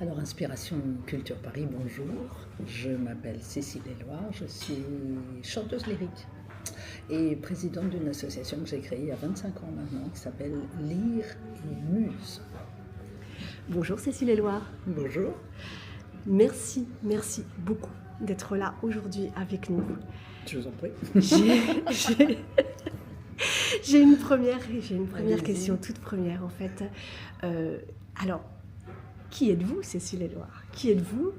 Alors, Inspiration Culture Paris, bonjour. Je m'appelle Cécile Éloire, je suis chanteuse lyrique et présidente d'une association que j'ai créée il y a 25 ans maintenant qui s'appelle Lyre et Muse. Bonjour Cécile Éloire. Bonjour. Merci beaucoup d'être là aujourd'hui avec nous. Je vous en prie. J'ai une première question, toute première en fait. Alors, qui êtes-vous, Cécile Éloire? Qui êtes-vous?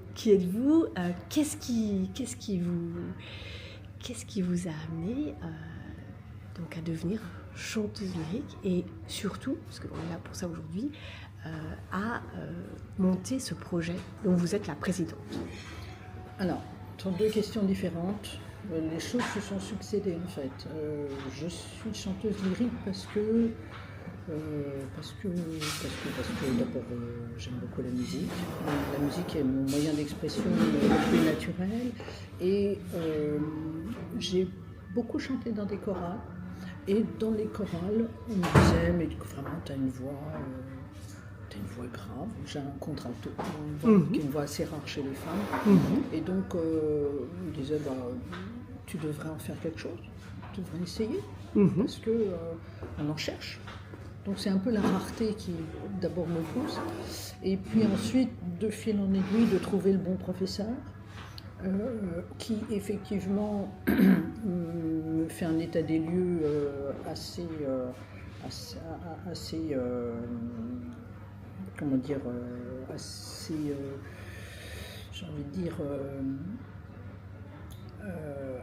Qu'est-ce qui vous a amené donc à devenir chanteuse lyrique et surtout, parce qu'on est là pour ça aujourd'hui, à monter ce projet dont vous êtes la présidente? Alors, ce sont deux questions différentes. Les choses se sont succédées en fait. Je suis chanteuse lyrique parce que d'abord j'aime beaucoup la musique. La musique est mon moyen d'expression le plus naturel et j'ai beaucoup chanté dans des chorales. Et dans les chorales, on me disait mais vraiment t'as une voix grave. J'ai un contralto, qui est une voix assez rare chez les femmes. Et donc on me disait tu devrais en faire quelque chose, tu devrais essayer parce que on en cherche. Donc c'est un peu la rareté qui d'abord me pousse, et puis ensuite de fil en aiguille de trouver le bon professeur qui effectivement me fait un état des lieux assez comment dire, assez, j'ai envie de dire,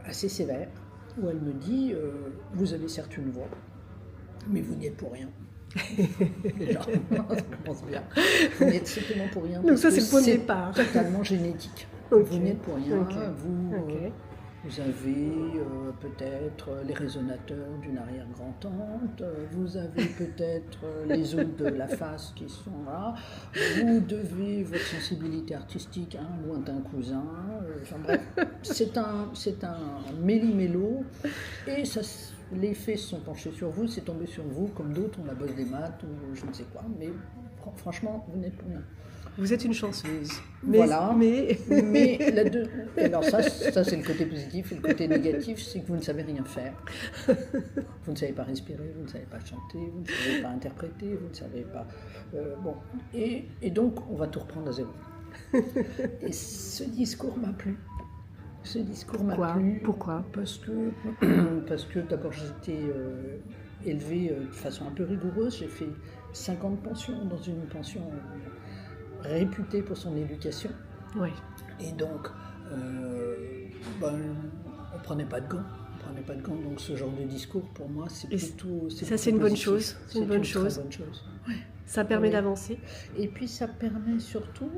assez sévère, où elle me dit vous avez certes une voix, mais vous n'y êtes pour rien. Déjà, ça commence bien. Vous n'y êtes simplement pour rien. Donc ça, c'est le point de départ. Totalement génétique. Okay. Vous n'y êtes pour rien. Okay. Vous avez peut-être les résonateurs d'une arrière-grand-tante, vous avez peut-être les os de la face qui sont là, vous devez votre sensibilité artistique à un lointain cousin, enfin bref, c'est un méli-mélo, et ça, les faits se sont penchés sur vous, c'est tombé sur vous, comme d'autres, on a bosse des maths ou je ne sais quoi, mais franchement, vous n'êtes pour rien. Vous êtes une chanceuse. Voilà. Mais alors ça c'est le côté positif, et le côté négatif, c'est que vous ne savez rien faire. Vous ne savez pas respirer, vous ne savez pas chanter, vous ne savez pas interpréter, vous ne savez pas... bon. Et donc, on va tout reprendre à zéro. Et ce discours m'a plu. Ce discours m'a plu. Pourquoi? Parce que d'abord, j'étais élevée de façon un peu rigoureuse. J'ai fait 5 ans de pension dans une pension... réputée pour son éducation. Oui. Et donc, on ne prenait pas de gants. Donc ce genre de discours, pour moi, c'est plutôt... Ça, c'est une bonne chose. C'est une bonne chose. Très bonne chose. Ouais. Ça permet d'avancer. Et puis, ça permet surtout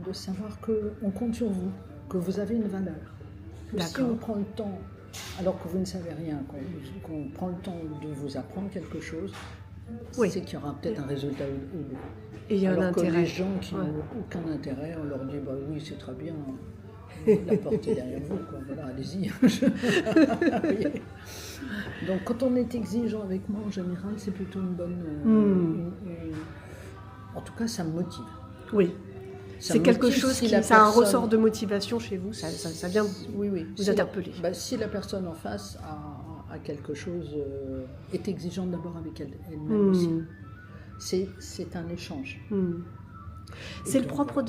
de savoir qu'on compte sur vous, que vous avez une valeur. Que si on prend le temps, alors que vous ne savez rien, qu'on prend le temps de vous apprendre quelque chose, c'est qu'il y aura peut-être un résultat au bout. Et il y a un intérêt. Que les gens qui n'ont aucun intérêt, on leur dit oui, c'est très bien, la porte est derrière vous, quoi. Voilà, allez-y. Donc quand on est exigeant avec moi, en général, c'est plutôt une bonne... En tout cas, ça me motive. Oui. C'est quelque chose qui a un ressort de motivation chez vous, ça vient vous interpeller. Si la personne en face a quelque chose, est exigeante d'abord avec elle-même aussi. C'est un échange. C'est le propre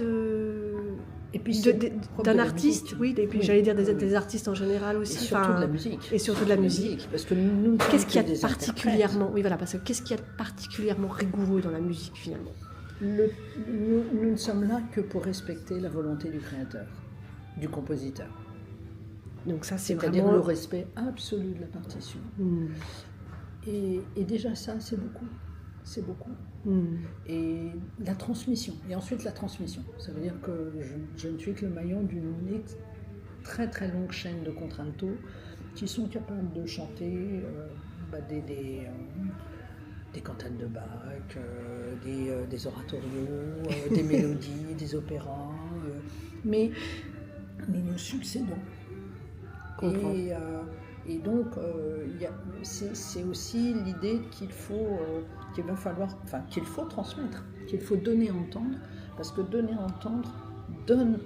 d'un artiste, oui, et puis j'allais dire des artistes en général aussi. Et surtout de la musique. Et surtout de la musique. Parce que nous, qu'est-ce qu'il y a de particulièrement, qu'est-ce qu'il y a de particulièrement rigoureux dans la musique finalement? Nous ne sommes là que pour respecter la volonté du créateur, du compositeur. Donc ça, c'est-à-dire vraiment... le respect absolu de la partition. Et déjà ça, c'est beaucoup. C'est beaucoup. Et la transmission. Et ensuite la transmission. Ça veut dire que je ne suis que le maillon d'une très très longue chaîne de contraltos qui sont capables de chanter des cantates de Bach, des oratorios, des mélodies, des opéras. Mais nous succédons. Et donc, c'est aussi l'idée qu'il faut transmettre, qu'il faut donner à entendre, Parce que donner à entendre donne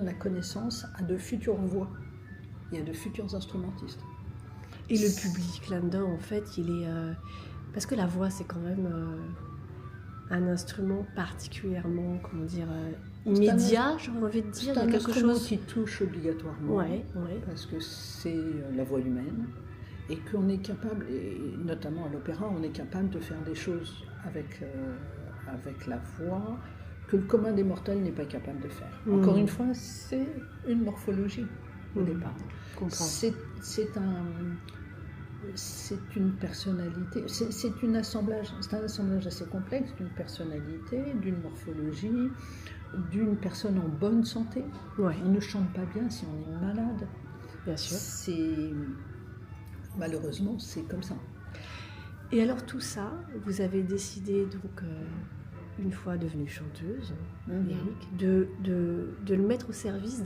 la connaissance à de futures voix et à de futurs instrumentistes. Et le public là-dedans, en fait, il est... parce que la voix, c'est quand même un instrument particulièrement, comment dire, immédiat, j'aurais envie de dire. C'est Il y a un quelque instrument chose... qui touche obligatoirement, Ouais. parce que c'est la voix humaine, et qu'on est capable, et notamment à l'opéra, on est capable de faire des choses avec la voix que le commun des mortels n'est pas capable de faire. Encore une fois, c'est une morphologie au départ. C'est une personnalité, c'est un assemblage assez complexe d'une personnalité, d'une morphologie, d'une personne en bonne santé. Ouais. On ne chante pas bien si on est malade. Bien sûr. Malheureusement, c'est comme ça. Et alors tout ça, vous avez décidé donc, une fois devenue chanteuse, Éric, de le mettre au service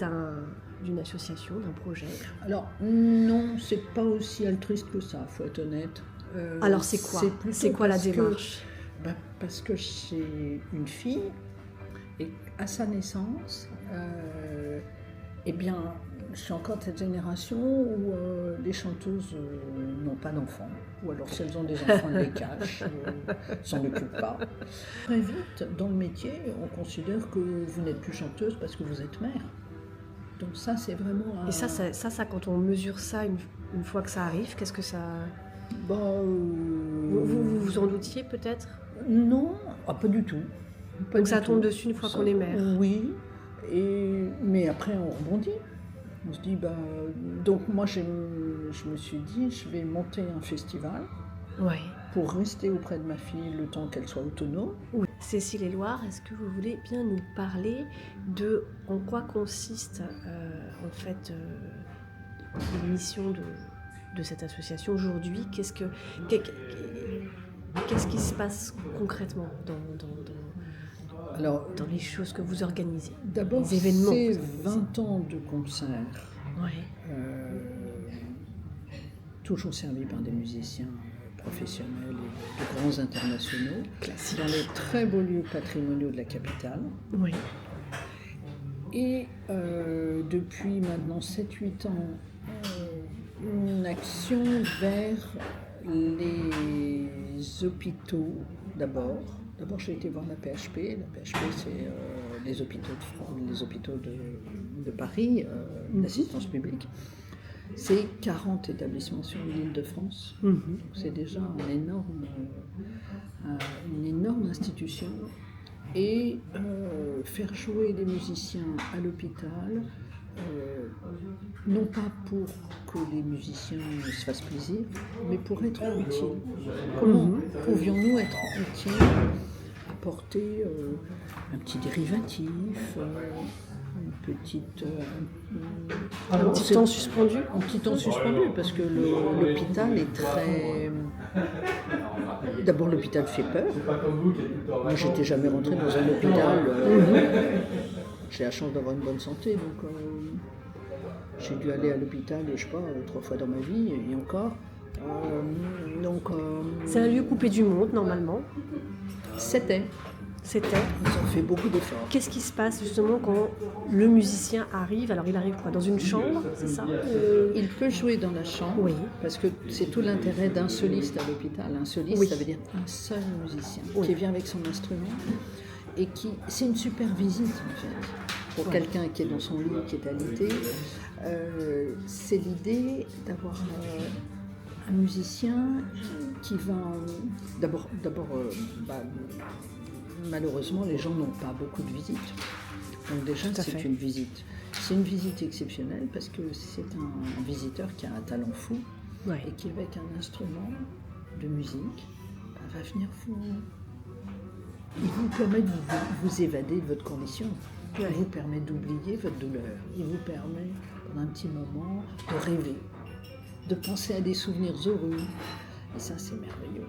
d'une association, d'un projet. Alors non, c'est pas aussi altruiste que ça, faut être honnête. Alors c'est quoi la démarche? Parce que j'ai une fille et à sa naissance, eh bien, je suis encore de cette génération où les chanteuses n'ont pas d'enfants, ou alors si elles ont des enfants, elles les cachent, s'en occupent pas. Très vite, dans le métier, on considère que vous n'êtes plus chanteuse parce que vous êtes mère. Donc ça, c'est vraiment... Et ça, quand on mesure ça, une fois que ça arrive, qu'est-ce que ça... Vous vous en doutiez peut-être? Non, pas du tout. Donc ça tombe dessus une fois qu'on est mère? Oui, mais après on rebondit. On se dit, donc moi je me suis dit, je vais monter un festival pour rester auprès de ma fille le temps qu'elle soit autonome. Oui. Cécile Éloire, est-ce que vous voulez bien nous parler de en quoi consiste en fait les missions de cette association aujourd'hui? Qu'est-ce qui se passe concrètement dans les choses que vous organisez? D'abord, les événements c'est 20 ans de concerts, toujours servis par des musiciens professionnels et de grands internationaux, dans les très beaux lieux patrimoniaux de la capitale. Oui. Et depuis maintenant 7-8 ans, une action vers les hôpitaux d'abord. D'abord, j'ai été voir la PHP. La PHP, c'est les hôpitaux de Paris, d'assistance publique. C'est 40 établissements sur l'île de France. Donc c'est déjà une énorme institution. Et faire jouer des musiciens à l'hôpital, non pas pour que les musiciens se fassent plaisir, mais pour être utiles. Comment pouvions-nous être utiles, apporter un petit dérivatif, un petit temps suspendu? Un petit temps suspendu, parce que l'hôpital est très... D'abord, l'hôpital fait peur. Moi, j'étais jamais rentrée dans un hôpital. J'ai la chance d'avoir une bonne santé, donc j'ai dû aller à l'hôpital, je sais pas, 3 fois dans ma vie, et encore. C'est un lieu coupé du monde, normalement. C'était. Ils ont fait beaucoup d'efforts. Qu'est-ce qui se passe justement quand le musicien arrive? Alors il arrive quoi? Dans une chambre, c'est ça? Il peut jouer dans la chambre, oui. Parce que c'est tout l'intérêt d'un soliste à l'hôpital. Un soliste, ça veut dire un seul musicien qui vient avec son instrument et c'est une super visite en fait. Pour quelqu'un qui est dans son lit, qui est alité, c'est l'idée d'avoir un musicien qui va d'abord malheureusement, les gens n'ont pas beaucoup de visites. Donc déjà, c'est une visite. C'est une visite exceptionnelle parce que c'est un visiteur qui a un talent fou et qui, avec un instrument de musique, va venir il vous permet de vous évader de votre condition. Il vous permet d'oublier votre douleur. Il vous permet, pendant un petit moment, de rêver, de penser à des souvenirs heureux. Et ça, c'est merveilleux.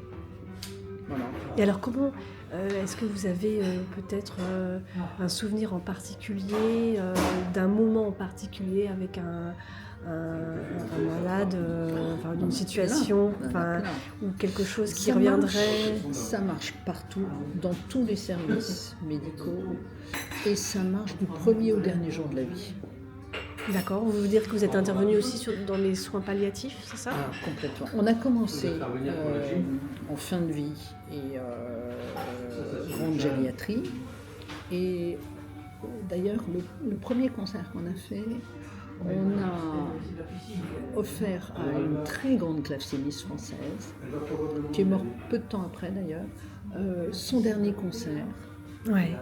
Voilà. Et alors comment, est-ce que vous avez peut-être un souvenir en particulier, d'un moment en particulier avec un malade, enfin, d'une situation, Il y en a enfin, plein. ou quelque chose qui Ça reviendrait? ça marche partout, dans tous les services médicaux, et ça marche du premier au dernier jour de la vie. D'accord, vous voulez dire que vous êtes intervenu aussi dans les soins palliatifs, c'est ça? Ah, complètement. On a commencé en fin de vie et grande gériatrie. Et d'ailleurs, le premier concert qu'on a fait, on a offert à une très grande claveciniste française, qui est morte peu de temps après d'ailleurs, son dernier concert. Ouais.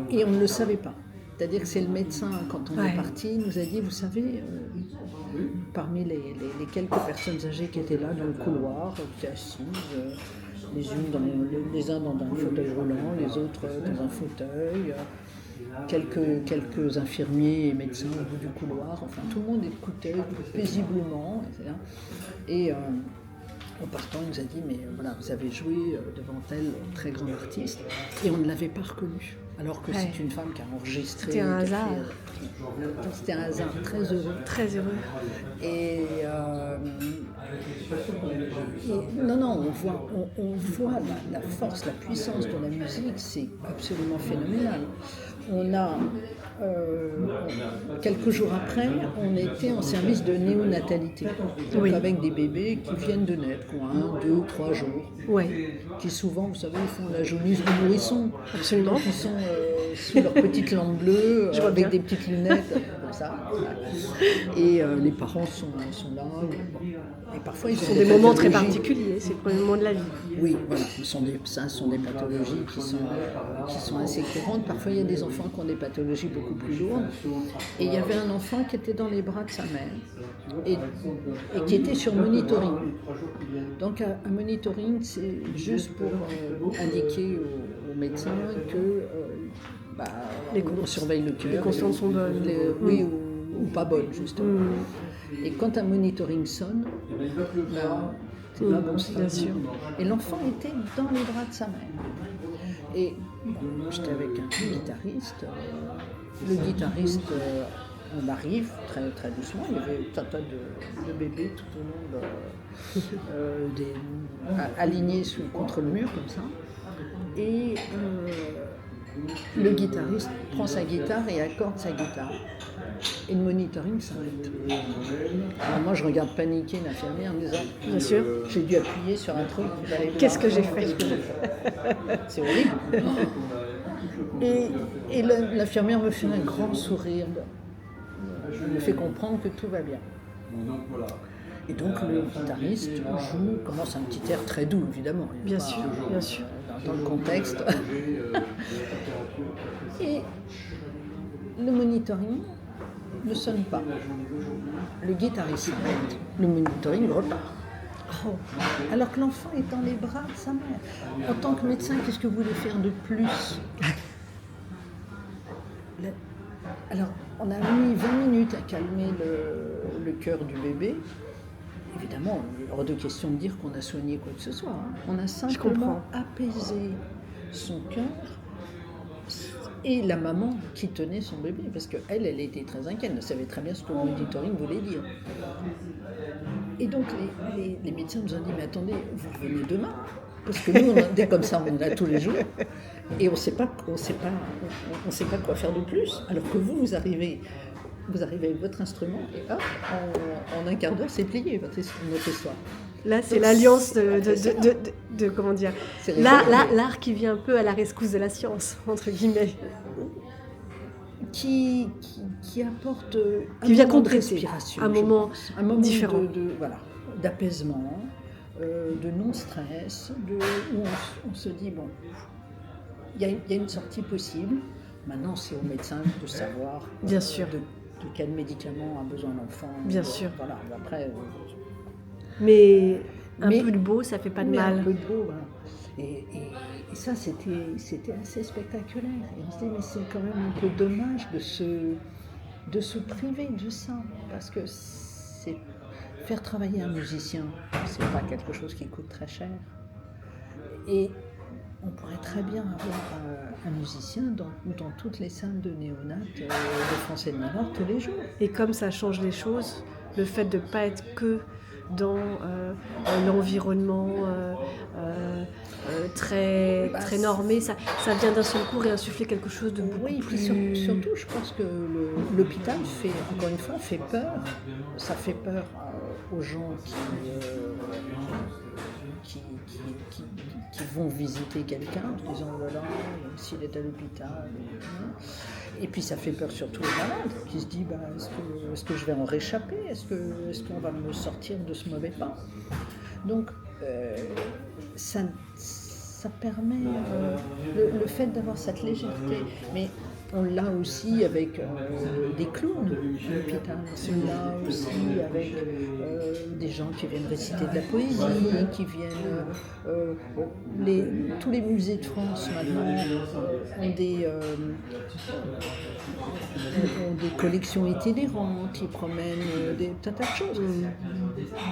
Et on ne le savait pas. C'est-à-dire que c'est le médecin, quand on est Ouais. parti, nous a dit, vous savez, parmi les quelques personnes âgées qui étaient là dans le couloir, qui étaient assises, les uns dans un fauteuil roulant, les autres dans un fauteuil, quelques infirmiers et médecins au bout du couloir, enfin tout le monde écoutait paisiblement, etc. Et en partant, il nous a dit, mais voilà, vous avez joué devant tel très grand artiste, et on ne l'avait pas reconnu. Alors que Ouais. c'est une femme qui a enregistré. C'était un hasard. C'était un hasard très heureux. Très heureux. Et non, on voit la force, la puissance de la musique, c'est absolument phénoménal. On a, quelques jours après, on était en service de néonatalité, donc Oui. avec des bébés qui viennent de naître, qui ont 1, 2, 3 jours, Ouais, qui souvent, vous savez, font la jaunisse du nourrisson. absolument. Ils sont sous leur petite lampe bleue, Je vois avec bien. des petites lunettes, comme ça. Et les parents sont là. Et parfois, ils Ce sont des moments très pathologies. particuliers, c'est le premier moment de la vie. Oui, voilà. Ça sont des pathologies qui sont assez courantes. Parfois, il y a des enfants qui ont des pathologies beaucoup plus lourdes. Et il y avait un enfant qui était dans les bras de sa mère et qui était sur monitoring. Donc, un monitoring, c'est juste pour indiquer aux médecins que on surveille le cœur. Les constantes sont bonnes. Oui, ou pas bonnes, justement. Et quand un monitoring sonne, c'est pas bon signe. Bien sûr. Et l'enfant était dans les bras de sa mère. Et j'étais avec un guitariste. Le guitariste, on arrive très, très doucement. Il y avait tout un tas de bébés tout au long alignés contre le mur, comme ça. Et le guitariste prend sa guitare et accorde sa guitare. Et le monitoring s'arrête. Alors moi, je regarde paniquer l'infirmière en me disant, Bien sûr. j'ai dû appuyer sur un truc. Qu'est-ce que j'ai fait? C'est horrible. Et l'infirmière me fait un grand sourire. Me fait comprendre que tout va bien. Et donc le guitariste commence un petit air très doux, évidemment. Bien sûr. Dans le contexte. Et le monitoring ne sonne pas. Le guitariste s'arrête, le monitoring repart. Oh. Alors que l'enfant est dans les bras de sa mère. En tant que médecin, qu'est-ce que vous voulez faire de plus? Alors, on a mis 20 minutes à calmer le cœur du bébé. Évidemment, il est hors de question de dire qu'on a soigné quoi que ce soit. Hein. On a simplement apaisé son cœur et la maman qui tenait son bébé, parce qu'elle était très inquiète, elle savait très bien ce que le monitoring voulait dire. Et donc, les médecins nous ont dit, mais attendez, vous revenez demain? Parce que nous, dès comme ça, on en a tous les jours. Et on ne sait pas quoi faire de plus. Alors que vous arrivez avec votre instrument et hop, en un quart d'heure, c'est plié, notre histoire. Là, c'est l'alliance de comment dire, l'art qui vient un peu à la rescousse de la science, entre guillemets. Qui apporte qui vient compléter respiration, un moment différent. d'apaisement, de non-stress, où on se dit, bon, il y a une sortie possible. Maintenant, c'est au médecin de savoir Bien sûr. de quel médicament a besoin l'enfant. Bien sûr. Voilà, après... Mais peu de beau, ça fait pas de mal. Un peu de beau, voilà. Et ça, c'était assez spectaculaire. Et on se dit, mais c'est quand même un peu dommage de se priver de ça. Parce que faire travailler un musicien, c'est pas quelque chose qui coûte très cher. Et on pourrait très bien avoir un musicien dans toutes les salles de néonat de France et de Navarre tous les jours. Et comme ça change les choses, le fait de ne pas être que dans l'environnement très normé, ça vient d'un seul coup réinsuffler quelque chose de beaucoup plus... Surtout, je pense que l'hôpital encore une fois, fait peur. Ça fait peur aux gens qui vont visiter quelqu'un en disant oh là là, s'il est à l'hôpital. Et puis ça fait peur surtout aux malades qui se disent est-ce que je vais en réchapper, est-ce qu'on va me sortir de ce mauvais pas. Donc ça permet le fait d'avoir cette légèreté, mais on l'a aussi avec des clowns à l'hôpital, on l'a aussi avec des gens qui viennent réciter de la poésie, qui viennent... tous les musées de France maintenant ont des collections itinérantes, ils promènent des tas de choses.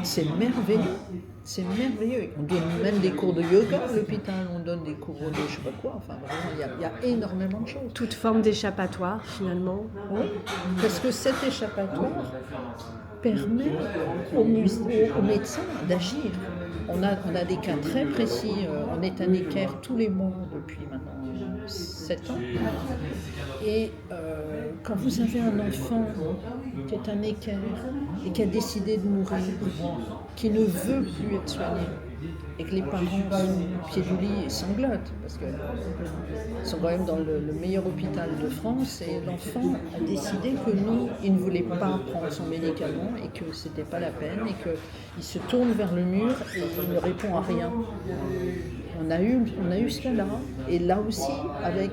C'est merveilleux. C'est merveilleux. On donne même des cours de yoga à l'hôpital, on donne des cours de je sais pas quoi. Enfin, vraiment, il y a énormément de choses. Toute forme d'échappatoire, finalement. Oui, parce que cet échappatoire permet aux médecins d'agir. On a des cas très précis. On est un équerre tous les mois depuis maintenant 7 ans. Et quand vous avez un enfant qui est un équerre et qui a décidé de mourir, qui ne veut plus être soigné, et que les parents sont au pied du lit et sanglotent, parce qu'ils sont quand même dans le meilleur hôpital de France, et l'enfant a décidé que non, il ne voulait pas prendre son médicament, et que c'était pas la peine, et qu'il se tourne vers le mur et il ne répond à rien. On a eu cela là, et là aussi, avec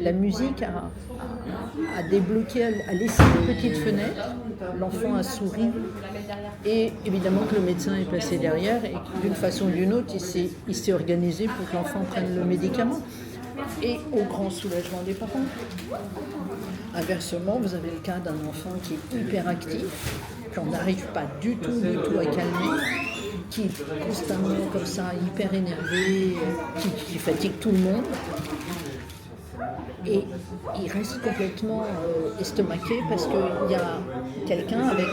la musique a débloqué, a laissé une petite fenêtre, l'enfant a souri, et évidemment que le médecin est passé derrière, et d'une façon ou d'une autre, il s'est organisé pour que l'enfant prenne le médicament, et au grand soulagement des parents. Inversement, vous avez le cas d'un enfant qui est hyper actif, qu'on n'arrive pas du tout à calmer, qui est constamment comme ça, hyper énervé, qui fatigue tout le monde. Et il reste complètement estomaqué parce qu'il y a quelqu'un avec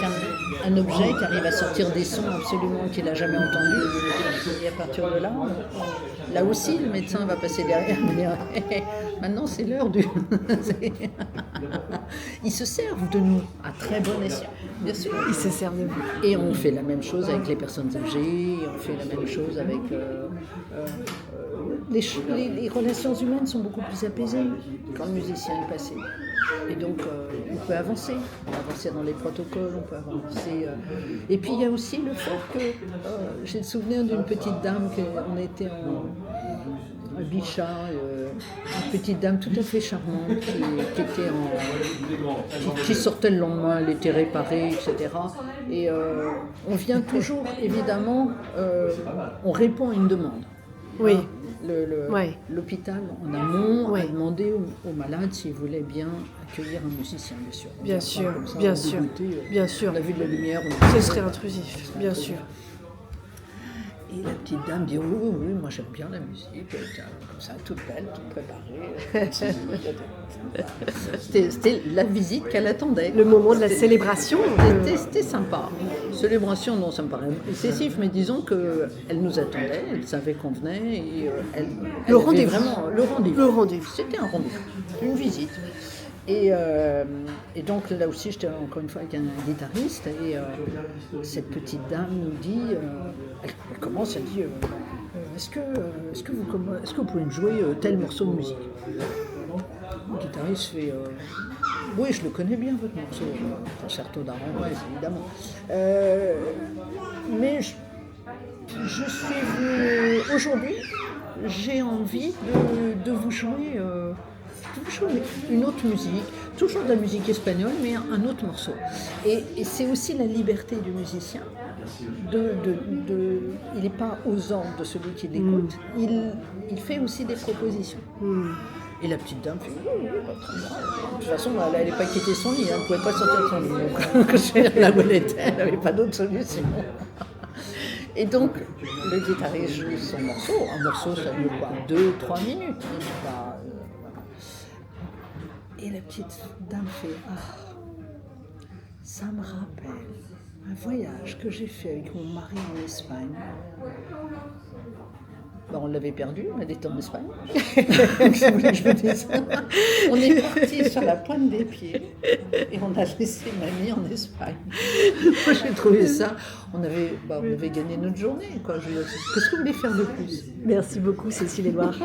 un objet qui arrive à sortir des sons absolument qu'il n'a jamais entendus. Et à partir de là aussi, le médecin va passer derrière et dire maintenant c'est l'heure du... Ils se servent de nous à très bon escient. Bien sûr, ils se servent de vous. Et on fait la même chose avec les personnes âgées, on fait la même chose avec... les relations humaines sont beaucoup plus apaisées quand le musicien est passé. Et donc, on peut avancer dans les protocoles, on peut avancer. Et puis, il y a aussi le fait que j'ai le souvenir d'une petite dame, on était à Bichat, une petite dame tout à fait charmante qui sortait le lendemain, elle était réparée, etc. Et on vient toujours, évidemment, on répond à une demande. Oui. L'hôpital en amont a demandé aux malades s'ils voulaient bien accueillir un musicien, bien sûr. Bien sûr. On a vu de la lumière. Ce serait intrusif, bien sûr. Et la petite dame dit oui, moi j'aime bien la musique, comme ça, toute belle, toute préparée. C'était la visite qu'elle attendait. Le moment de la célébration. C'était sympa. Célébration, non, ça me paraît excessif, mais disons qu'elle nous attendait, elle savait qu'on venait, et le rendez-vous. Vraiment le rendez-vous. C'était un rendez-vous, une visite. Et donc là aussi, j'étais encore une fois avec un guitariste, et cette petite dame nous dit, elle commence à dire, est-ce que vous pouvez me jouer tel morceau de musique? Le guitariste fait, oui, je le connais bien votre morceau, concerto d'Aranjuez, évidemment. Mais je suis venue aujourd'hui, j'ai envie de vous jouer. Une autre musique, toujours de la musique espagnole, mais un autre morceau. Et c'est aussi la liberté du musicien. Il n'est pas aux ordres de celui qui l'écoute, il fait aussi des propositions. Et la petite dame fait oui, pas très bien. De toute façon, elle n'allait pas quitter son lit, elle ne pouvait pas sortir de son lit. Donc, là où elle était, elle n'avait pas d'autre solution. Et donc, le guitariste joue son morceau. Un morceau, ça dure quoi, 2-3 minutes. C'est pas, voilà. Et la petite dame fait « Ah, ça me rappelle un voyage que j'ai fait avec mon mari en Espagne. » Ben, on l'avait perdu, elle était en Espagne. Je voulais que je vous dise. On est parti sur la pointe des pieds et on a laissé mamie en Espagne. Moi, j'ai trouvé ça. On avait gagné notre journée, quoi. Qu'est-ce que vous voulez faire de plus? Merci beaucoup, Cécile Éluard.